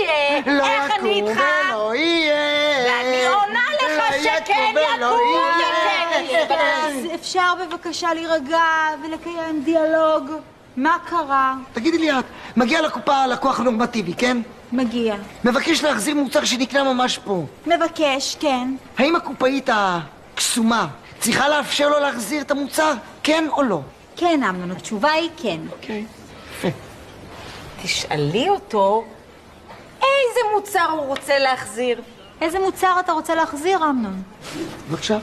יהיה? לא איך אני יקום איתך? ולא יהיה. ואני עונה לך שכן יקום וכן יהיה. אז אפשר בבקשה להירגע ולקיים דיאלוג? מה קרה? תגידי לי את, מגיע לקופה לקוח נורמטיבי, כן? מגיע. מבקש להחזיר מוצר שנקנה ממש פה. מבקש, כן. האם הקופאית הקסומה צריכה לאפשר לו להחזיר את המוצר, כן או לא? כן, אמנון, התשובה היא כן. אוקיי, יפה. תשאלי אותו איזה מוצר הוא רוצה להחזיר. איזה מוצר אתה רוצה להחזיר, אמנון? בבקשה.